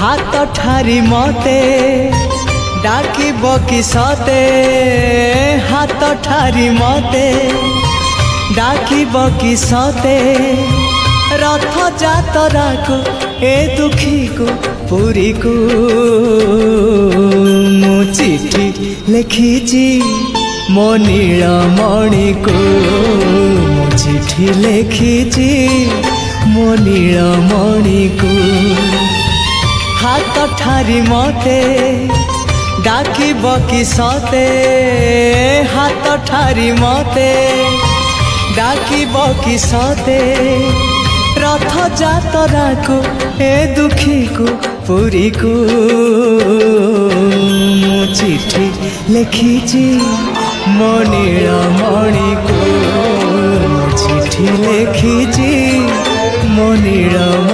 हाथ ठारी मते डाकिब कि सते हाथ ठारी मते डाकिब कि सते रथ जातरा को ए दुखी को पुरी को मु चिठी लिखिची मो नीलमणि को मु चिठी लिखिची मो नीलमणि को हाथ ठारी मते डाकिब कि सते हाथ ठारी मते डाकिब कि सते रथ जातरा को ए दुखी को पुरी को मु चिठी लिखिची मो नीलमणि को मु चिठी लिखिची मो नीलमणि